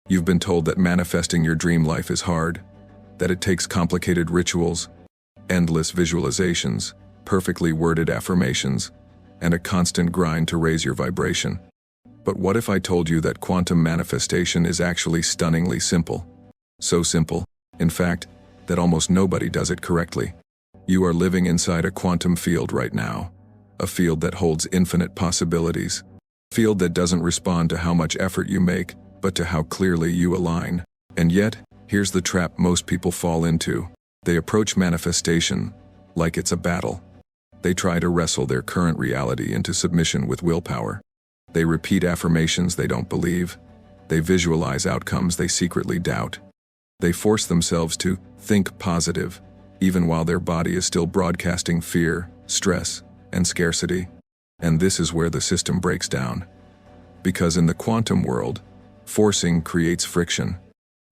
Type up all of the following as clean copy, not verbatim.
You've been told that manifesting your dream life is hard, that it takes complicated rituals, endless visualizations, perfectly worded affirmations, and a constant grind to raise your vibration. But what if I told you that quantum manifestation is actually stunningly simple? So simple, in fact, that almost nobody does it correctly. You are living inside a quantum field right now, a field that holds infinite possibilities, a field that doesn't respond to how much effort you make, but to how clearly you align. And yet, here's the trap most people fall into. They approach manifestation like it's a battle. They try to wrestle their current reality into submission with willpower. They repeat affirmations they don't believe. They visualize outcomes they secretly doubt. They force themselves to think positive, even while their body is still broadcasting fear, stress, and scarcity. And this is where the system breaks down. Because in the quantum world, forcing creates friction.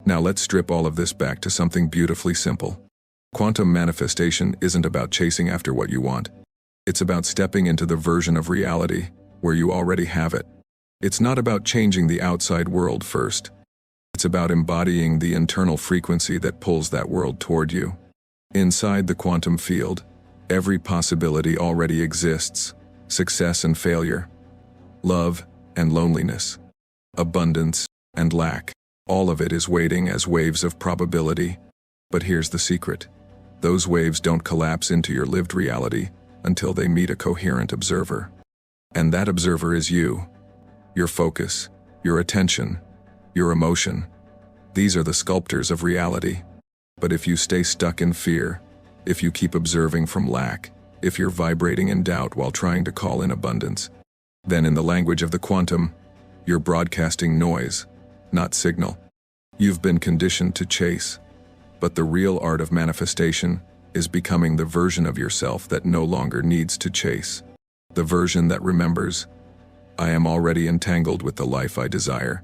Now let's strip all of this back to something beautifully simple. Quantum manifestation isn't about chasing after what you want. It's about stepping into the version of reality where you already have it. It's not about changing the outside world first. It's about embodying the internal frequency that pulls that world toward you. Inside the quantum field, every possibility already exists: success and failure, love and loneliness, abundance and lack. All of it is waiting as waves of probability. But here's the secret. Those waves don't collapse into your lived reality until they meet a coherent observer. And that observer is you. Your focus, your attention, your emotion. These are the sculptors of reality. But if you stay stuck in fear, if you keep observing from lack, if you're vibrating in doubt while trying to call in abundance, then in the language of the quantum, you're broadcasting noise, not signal. You've been conditioned to chase. But the real art of manifestation is becoming the version of yourself that no longer needs to chase. The version that remembers, I am already entangled with the life I desire.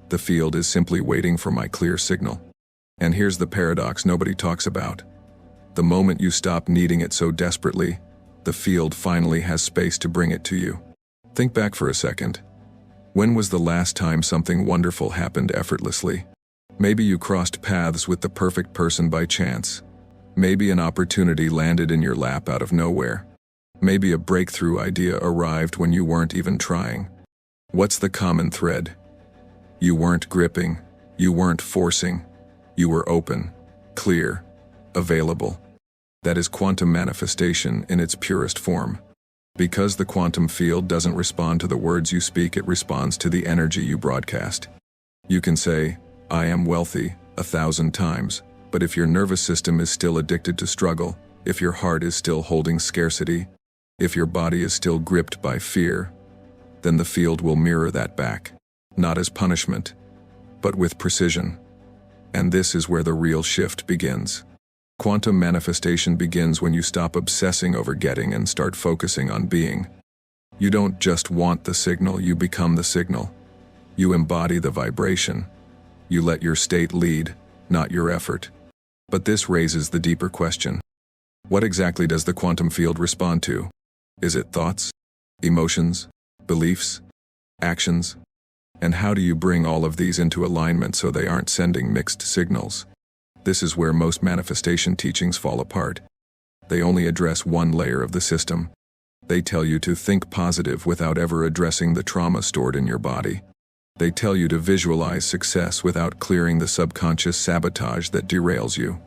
The field is simply waiting for my clear signal. And here's the paradox nobody talks about. The moment you stop needing it so desperately, the field finally has space to bring it to you. Think back for a second. When was the last time something wonderful happened effortlessly? Maybe you crossed paths with the perfect person by chance. Maybe an opportunity landed in your lap out of nowhere. Maybe a breakthrough idea arrived when you weren't even trying. What's the common thread? You weren't gripping, you weren't forcing, you were open, clear, available. That is quantum manifestation in its purest form. Because the quantum field doesn't respond to the words you speak, it responds to the energy you broadcast. You can say, I am wealthy, 1,000 times, but if your nervous system is still addicted to struggle, if your heart is still holding scarcity, if your body is still gripped by fear, then the field will mirror that back, not as punishment, but with precision. And this is where the real shift begins. Quantum manifestation begins when you stop obsessing over getting and start focusing on being. You don't just want the signal, you become the signal. You embody the vibration. You let your state lead, not your effort. But this raises the deeper question. What exactly does the quantum field respond to? Is it thoughts, emotions, beliefs, actions? And how do you bring all of these into alignment so they aren't sending mixed signals? This is where most manifestation teachings fall apart. They only address one layer of the system. They tell you to think positive without ever addressing the trauma stored in your body. They tell you to visualize success without clearing the subconscious sabotage that derails you.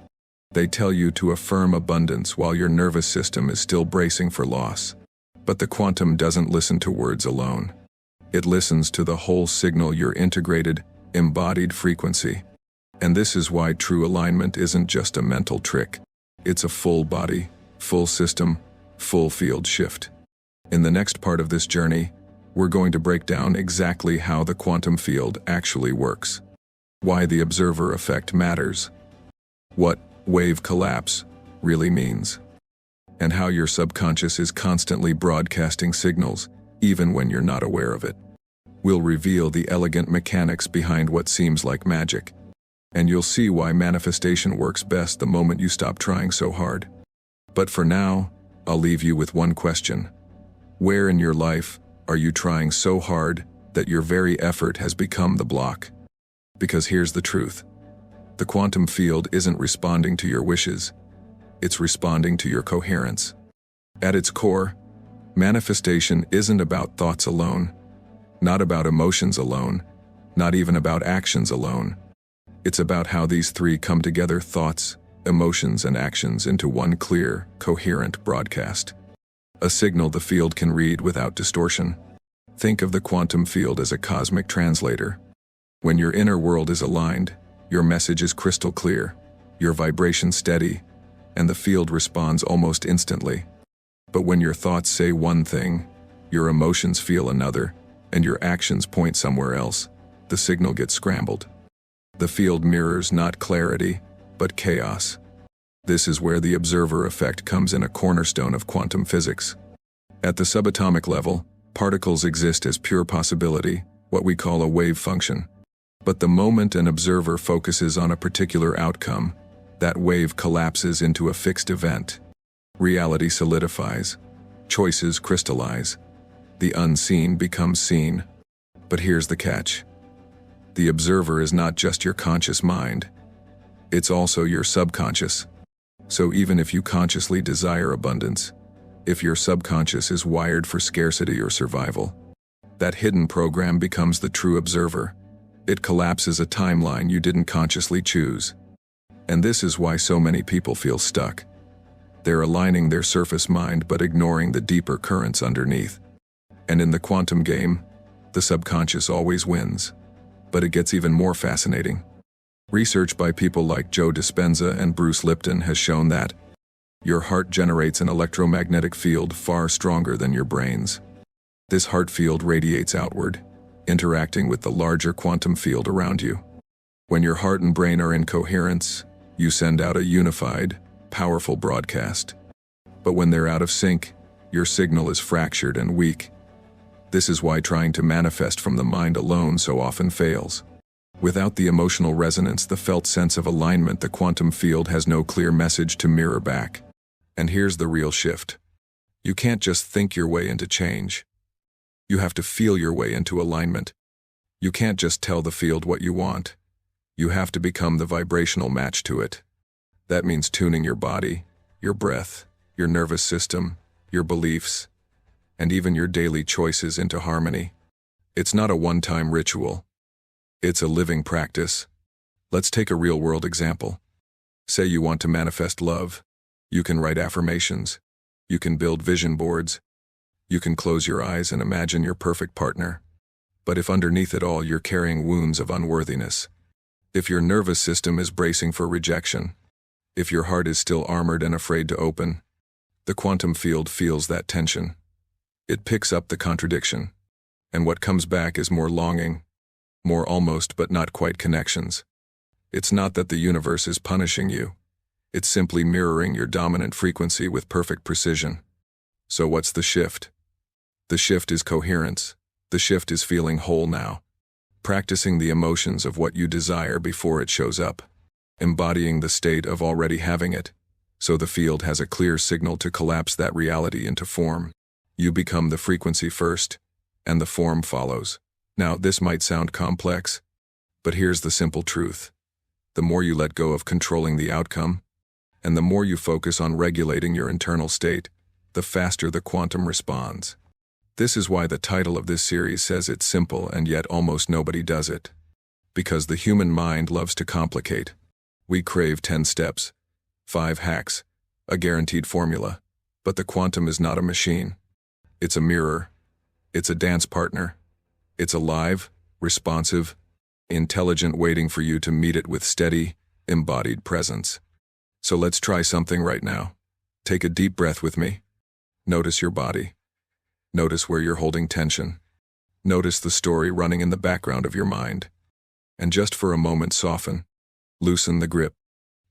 They tell you to affirm abundance while your nervous system is still bracing for loss. But the quantum doesn't listen to words alone. It listens to the whole signal, your integrated, embodied frequency. And this is why true alignment isn't just a mental trick. It's a full body, full system, full field shift. In the next part of this journey, we're going to break down exactly how the quantum field actually works, why the observer effect matters, what wave collapse really means, and how your subconscious is constantly broadcasting signals even when you're not aware of it. We'll reveal the elegant mechanics behind what seems like magic, and you'll see why manifestation works best the moment you stop trying so hard. But for now, I'll leave you with one question. Where in your life are you trying so hard that your very effort has become the block? Because here's the truth. The quantum field isn't responding to your wishes. It's responding to your coherence. At its core, manifestation isn't about thoughts alone, not about emotions alone, not even about actions alone. It's about how these three come together: thoughts, emotions, and actions into one clear, coherent broadcast. A signal the field can read without distortion. Think of the quantum field as a cosmic translator. When your inner world is aligned, your message is crystal clear, your vibration steady, and the field responds almost instantly. But when your thoughts say one thing, your emotions feel another, and your actions point somewhere else, the signal gets scrambled. The field mirrors not clarity, but chaos. This is where the observer effect comes in, a cornerstone of quantum physics. At the subatomic level, particles exist as pure possibility, what we call a wave function. But the moment an observer focuses on a particular outcome, that wave collapses into a fixed event. Reality solidifies. Choices crystallize. The unseen becomes seen. But here's the catch. The observer is not just your conscious mind. It's also your subconscious. So even if you consciously desire abundance, if your subconscious is wired for scarcity or survival, that hidden program becomes the true observer. It collapses a timeline you didn't consciously choose. And this is why so many people feel stuck. They're aligning their surface mind but ignoring the deeper currents underneath. And in the quantum game, the subconscious always wins. But it gets even more fascinating. Research by people like Joe Dispenza and Bruce Lipton has shown that your heart generates an electromagnetic field far stronger than your brain's. This heart field radiates outward, interacting with the larger quantum field around you. When your heart and brain are in coherence, you send out a unified, powerful broadcast. But when they're out of sync, your signal is fractured and weak. This is why trying to manifest from the mind alone so often fails. Without the emotional resonance, the felt sense of alignment, the quantum field has no clear message to mirror back. And here's the real shift. You can't just think your way into change. You have to feel your way into alignment. You can't just tell the field what you want. You have to become the vibrational match to it. That means tuning your body, your breath, your nervous system, your beliefs, and even your daily choices into harmony. It's not a one-time ritual. It's a living practice. Let's take a real-world example. Say you want to manifest love. You can write affirmations. You can build vision boards. You can close your eyes and imagine your perfect partner. But if underneath it all you're carrying wounds of unworthiness, if your nervous system is bracing for rejection, if your heart is still armored and afraid to open, the quantum field feels that tension. It picks up the contradiction. And what comes back is more longing, more almost but not quite connections. It's not that the universe is punishing you. It's simply mirroring your dominant frequency with perfect precision. So what's the shift? The shift is coherence. The shift is feeling whole now. Practicing the emotions of what you desire before it shows up. Embodying the state of already having it, so the field has a clear signal to collapse that reality into form. You become the frequency first, and the form follows. Now, this might sound complex, but here's the simple truth. The more you let go of controlling the outcome, and the more you focus on regulating your internal state, the faster the quantum responds. This is why the title of this series says it's simple and yet almost nobody does it. Because the human mind loves to complicate. We crave 10 steps, 5 hacks, a guaranteed formula. But the quantum is not a machine. It's a mirror. It's a dance partner. It's alive, responsive, intelligent, waiting for you to meet it with steady, embodied presence. So let's try something right now. Take a deep breath with me. Notice your body. Notice where you're holding tension. Notice the story running in the background of your mind. And just for a moment, soften. Loosen the grip.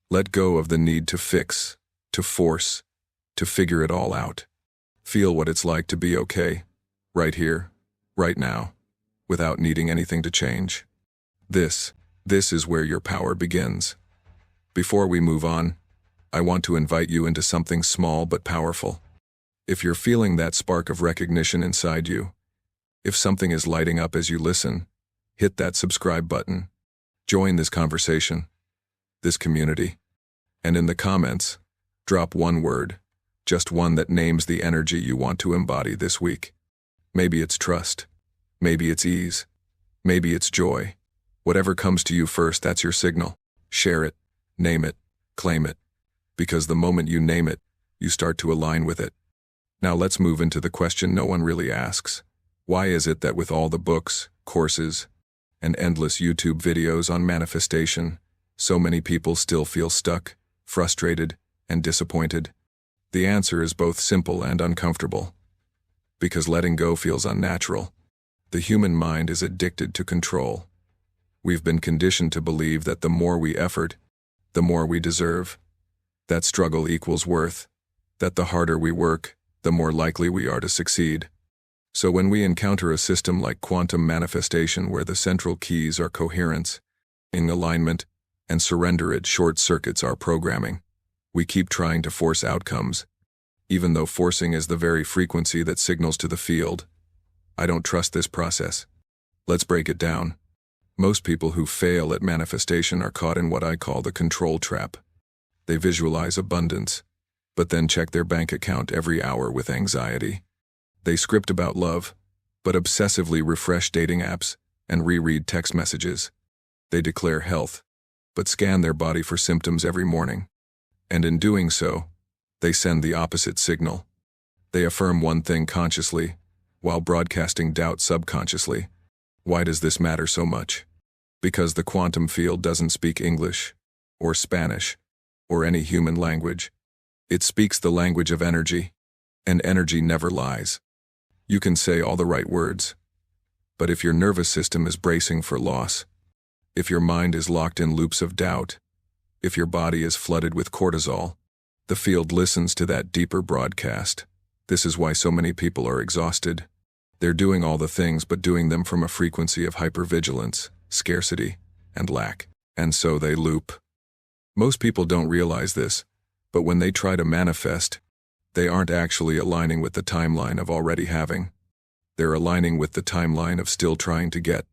Let go of the need to fix, to force, to figure it all out. Feel what it's like to be okay, right here, right now, without needing anything to change. This is where your power begins. Before we move on, I want to invite you into something small but powerful. If you're feeling that spark of recognition inside you, if something is lighting up as you listen, hit that subscribe button. Join this conversation, this community, and in the comments, drop one word, just one that names the energy you want to embody this week. Maybe it's trust, maybe it's ease, maybe it's joy. Whatever comes to you first, that's your signal. Share it, name it, claim it, because the moment you name it, you start to align with it. Now let's move into the question no one really asks. Why is it that with all the books, courses, and endless YouTube videos on manifestation, so many people still feel stuck, frustrated, and disappointed? The answer is both simple and uncomfortable. Because letting go feels unnatural. The human mind is addicted to control. We've been conditioned to believe that the more we effort, the more we deserve. That struggle equals worth. That the harder we work, the more likely we are to succeed. So when we encounter a system like quantum manifestation where the central keys are coherence, in alignment, and surrender, it short-circuits our programming. We keep trying to force outcomes, even though forcing is the very frequency that signals to the field, I don't trust this process. Let's break it down. Most people who fail at manifestation are caught in what I call the control trap. They visualize abundance, but then check their bank account every hour with anxiety. They script about love, but obsessively refresh dating apps and reread text messages. They declare health, but scan their body for symptoms every morning. And in doing so, they send the opposite signal. They affirm one thing consciously, while broadcasting doubt subconsciously. Why does this matter so much? Because the quantum field doesn't speak English, or Spanish, or any human language. It speaks the language of energy, and energy never lies. You can say all the right words, but if your nervous system is bracing for loss, if your mind is locked in loops of doubt, if your body is flooded with cortisol, the field listens to that deeper broadcast. This is why so many people are exhausted. They're doing all the things but doing them from a frequency of hypervigilance, scarcity, and lack. And so they loop. Most people don't realize this, but when they try to manifest, they aren't actually aligning with the timeline of already having. They're aligning with the timeline of still trying to get.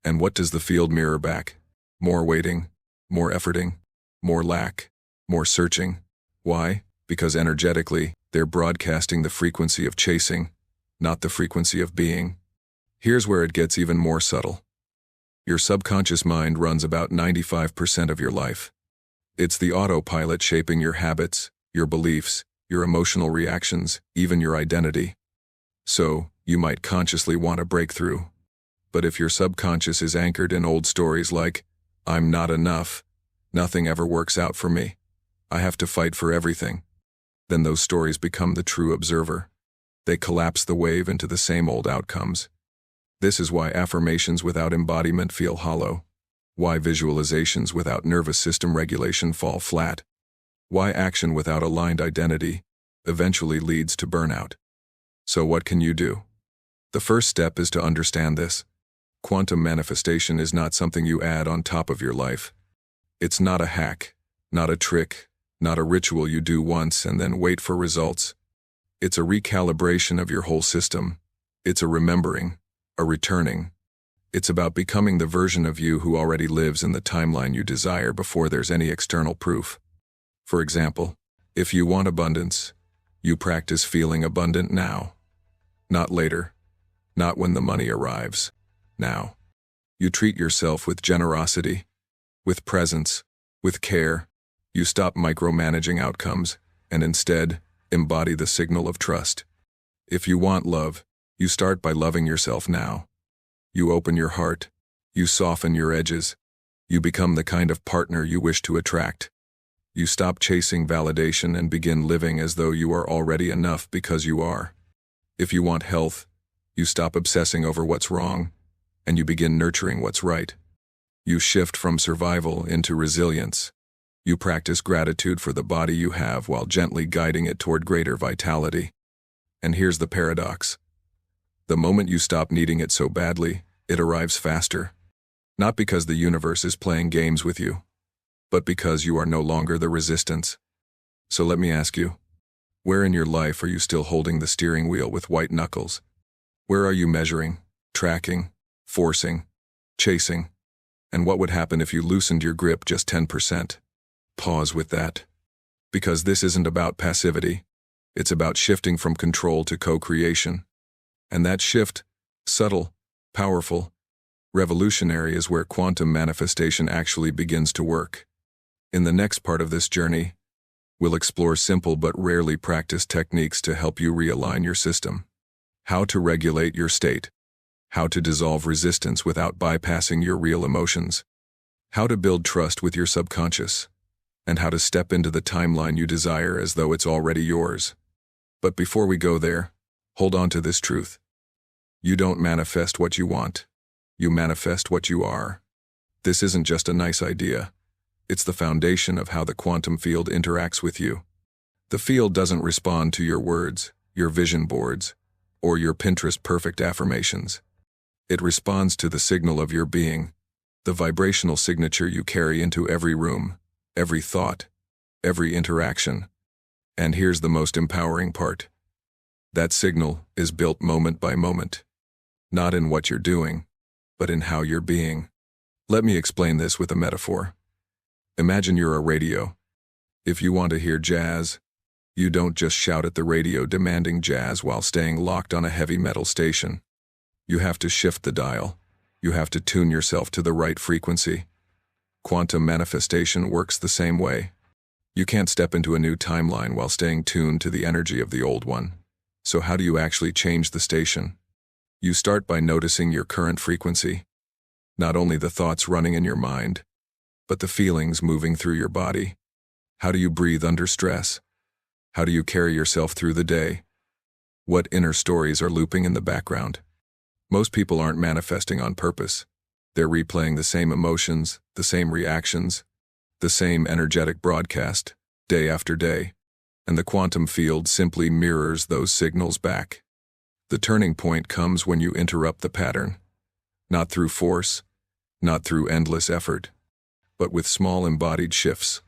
And what does the field mirror back? More waiting, more efforting, more lack, more searching. Why? Because energetically, they're broadcasting the frequency of chasing, not the frequency of being. Here's where it gets even more subtle. Your subconscious mind runs about 95% of your life. It's the autopilot shaping your habits, your beliefs, your emotional reactions, even your identity. So, you might consciously want a breakthrough. But if your subconscious is anchored in old stories like, I'm not enough, nothing ever works out for me, I have to fight for everything, then those stories become the true observer. They collapse the wave into the same old outcomes. This is why affirmations without embodiment feel hollow. Why visualizations without nervous system regulation fall flat. Why action without aligned identity eventually leads to burnout. So what can you do? The first step is to understand this. Quantum manifestation is not something you add on top of your life. It's not a hack, not a trick, not a ritual you do once and then wait for results. It's a recalibration of your whole system. It's a remembering, a returning. It's about becoming the version of you who already lives in the timeline you desire before there's any external proof. For example, if you want abundance, you practice feeling abundant now. Not later. Not when the money arrives. Now. You treat yourself with generosity, with presence, with care. You stop micromanaging outcomes, and instead, embody the signal of trust. If you want love, you start by loving yourself now. You open your heart. You soften your edges. You become the kind of partner you wish to attract. You stop chasing validation and begin living as though you are already enough because you are. If you want health, you stop obsessing over what's wrong, and you begin nurturing what's right. You shift from survival into resilience. You practice gratitude for the body you have while gently guiding it toward greater vitality. And here's the paradox. The moment you stop needing it so badly, it arrives faster. Not because the universe is playing games with you, but because you are no longer the resistance. So let me ask you, where in your life are you still holding the steering wheel with white knuckles? Where are you measuring, tracking, forcing, chasing? And what would happen if you loosened your grip just 10%? Pause with that. Because this isn't about passivity. It's about shifting from control to co-creation. And that shift, subtle, powerful, revolutionary, is where quantum manifestation actually begins to work. In the next part of this journey, we'll explore simple but rarely practiced techniques to help you realign your system. How to regulate your state. How to dissolve resistance without bypassing your real emotions. How to build trust with your subconscious. And how to step into the timeline you desire as though it's already yours. But before we go there, hold on to this truth. You don't manifest what you want. You manifest what you are. This isn't just a nice idea. It's the foundation of how the quantum field interacts with you. The field doesn't respond to your words, your vision boards, or your Pinterest perfect affirmations. It responds to the signal of your being, the vibrational signature you carry into every room, every thought, every interaction. And here's the most empowering part. That signal is built moment by moment. Not in what you're doing, but in how you're being. Let me explain this with a metaphor. Imagine you're a radio. If you want to hear jazz, you don't just shout at the radio demanding jazz while staying locked on a heavy metal station. You have to shift the dial. You have to tune yourself to the right frequency. Quantum manifestation works the same way. You can't step into a new timeline while staying tuned to the energy of the old one. So how do you actually change the station? You start by noticing your current frequency. Not only the thoughts running in your mind, but the feelings moving through your body. How do you breathe under stress? How do you carry yourself through the day? What inner stories are looping in the background? Most people aren't manifesting on purpose. They're replaying the same emotions, the same reactions, the same energetic broadcast, day after day. And the quantum field simply mirrors those signals back. The turning point comes when you interrupt the pattern. Not through force, not through endless effort, but with small embodied shifts.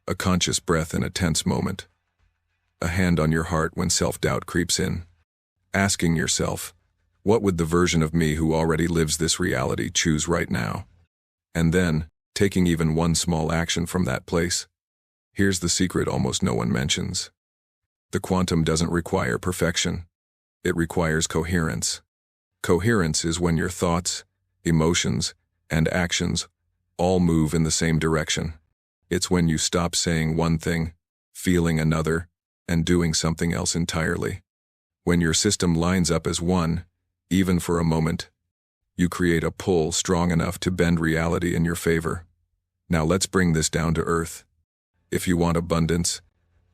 A conscious breath in a tense moment. A hand on your heart when self-doubt creeps in. Asking yourself, what would the version of me who already lives this reality choose right now? And then, taking even one small action from that place. Here's the secret almost no one mentions. The quantum doesn't require perfection. It requires coherence. Coherence is when your thoughts, emotions, and actions all move in the same direction. It's when you stop saying one thing, feeling another, and doing something else entirely. When your system lines up as one, even for a moment, you create a pull strong enough to bend reality in your favor. Now let's bring this down to earth. If you want abundance,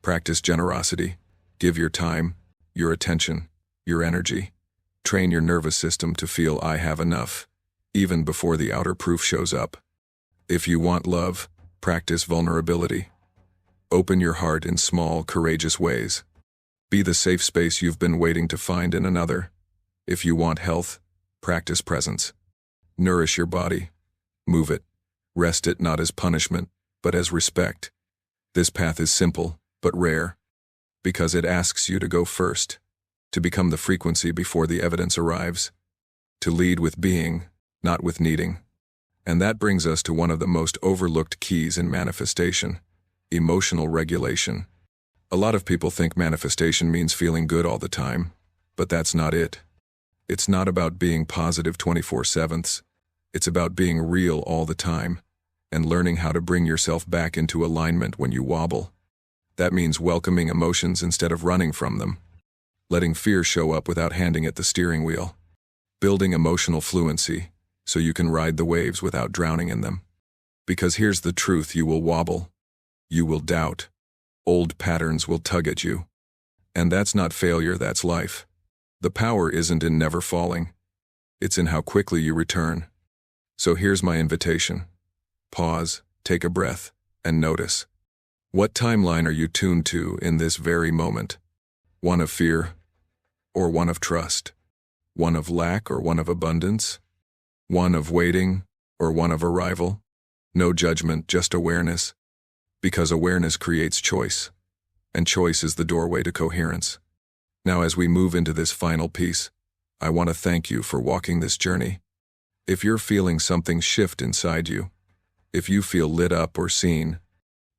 practice generosity. Give your time, your attention, your energy. Train your nervous system to feel I have enough, even before the outer proof shows up. If you want love, practice vulnerability. Open your heart in small, courageous ways. Be the safe space you've been waiting to find in another. If you want health, practice presence. Nourish your body. Move it. Rest it not as punishment, but as respect. This path is simple, but rare, because it asks you to go first, to become the frequency before the evidence arrives, to lead with being, not with needing. And that brings us to one of the most overlooked keys in manifestation: emotional regulation. A lot of people think manifestation means feeling good all the time, but that's not it. It's not about being positive 24/7. It's about being real all the time, and learning how to bring yourself back into alignment when you wobble. That means welcoming emotions instead of running from them, letting fear show up without handing it the steering wheel, building emotional fluency so you can ride the waves without drowning in them. Because here's the truth: you will wobble, you will doubt, old patterns will tug at you. And that's not failure, that's life. The power isn't in never falling, it's in how quickly you return. So here's my invitation. Pause, take a breath, and notice. What timeline are you tuned to in this very moment? One of fear, or one of trust? One of lack, or one of abundance? One of waiting, or one of arrival? No judgment, just awareness. Because awareness creates choice, and choice is the doorway to coherence. Now, as we move into this final piece, I want to thank you for walking this journey. If you're feeling something shift inside you, if you feel lit up or seen,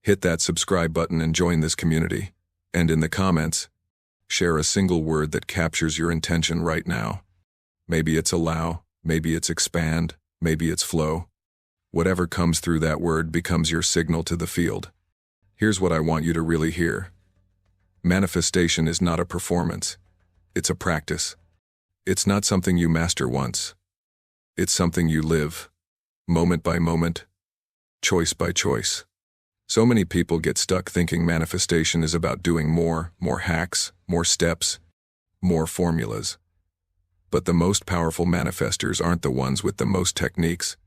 hit that subscribe button and join this community. And in the comments, share a single word that captures your intention right now. Maybe it's allow, maybe it's expand, maybe it's flow. Whatever comes through that word becomes your signal to the field. Here's what I want you to really hear. Manifestation is not a performance. It's a practice. It's not something you master once. It's something you live, moment by moment, choice by choice. So many people get stuck thinking manifestation is about doing more hacks, more steps, more formulas. But the most powerful manifestors aren't the ones with the most techniques.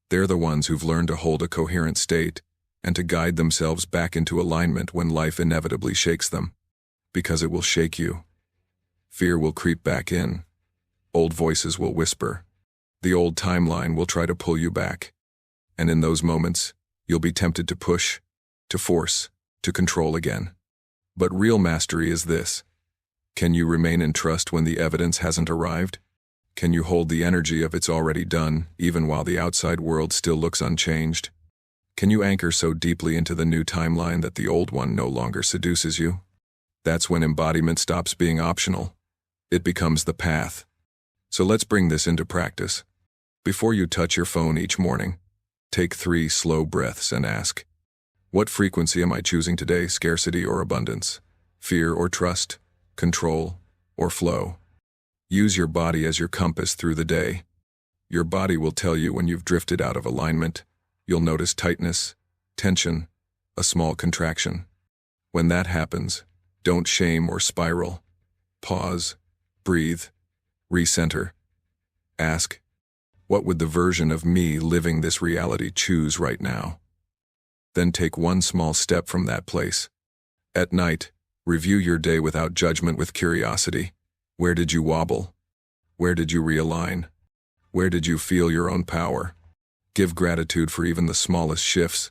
They're the ones who've learned to hold a coherent state and to guide themselves back into alignment when life inevitably shakes them. Because it will shake you. Fear will creep back in. Old voices will whisper. The old timeline will try to pull you back. And in those moments, you'll be tempted to push, to force, to control again. But real mastery is this. Can you remain in trust when the evidence hasn't arrived? Can you hold the energy of it's already done, even while the outside world still looks unchanged? Can you anchor so deeply into the new timeline that the old one no longer seduces you? That's when embodiment stops being optional. It becomes the path. So let's bring this into practice. Before you touch your phone each morning, take 3 slow breaths and ask, what frequency am I choosing today, scarcity or abundance, fear or trust, control or flow? Use your body as your compass through the day. Your body will tell you when you've drifted out of alignment. You'll notice tightness, tension, a small contraction. When that happens, don't shame or spiral. Pause, breathe, recenter. Ask, what would the version of me living this reality choose right now? Then take one small step from that place. At night, review your day without judgment, with curiosity. Where did you wobble? Where did you realign? Where did you feel your own power? Give gratitude for even the smallest shifts.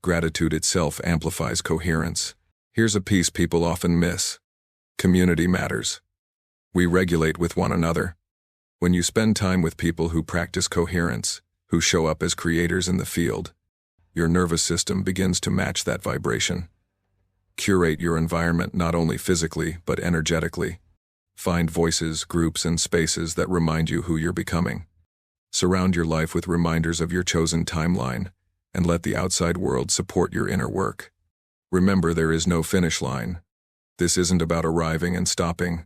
Gratitude itself amplifies coherence. Here's a piece people often miss. Community matters. We regulate with one another. When you spend time with people who practice coherence, who show up as creators in the field, your nervous system begins to match that vibration. Curate your environment not only physically, but energetically. Find voices, groups, and spaces that remind you who you're becoming. Surround your life with reminders of your chosen timeline, and let the outside world support your inner work. Remember, there is no finish line. This isn't about arriving and stopping.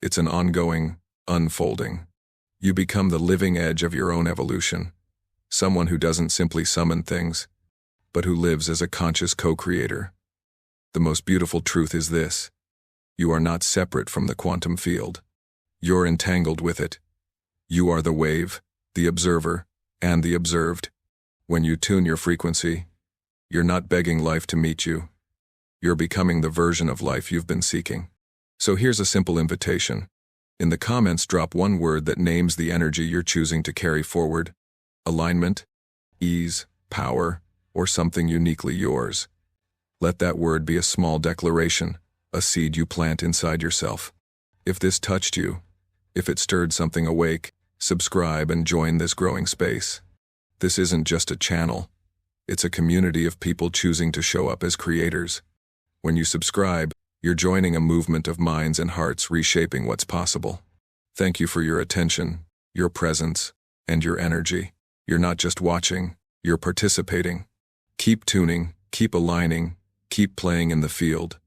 It's an ongoing unfolding. You become the living edge of your own evolution. Someone who doesn't simply summon things, but who lives as a conscious co-creator. The most beautiful truth is this. You are not separate from the quantum field. You're entangled with it. You are the wave, the observer, and the observed. When you tune your frequency, you're not begging life to meet you. You're becoming the version of life you've been seeking. So here's a simple invitation. In the comments, drop one word that names the energy you're choosing to carry forward. Alignment, ease, power, or something uniquely yours. Let that word be a small declaration, a seed you plant inside yourself. If this touched you, if it stirred something awake, subscribe and join this growing space. This isn't just a channel. It's a community of people choosing to show up as creators. When you subscribe, you're joining a movement of minds and hearts reshaping what's possible. Thank you for your attention, your presence, and your energy. You're not just watching, you're participating. Keep tuning, keep aligning, keep playing in the field.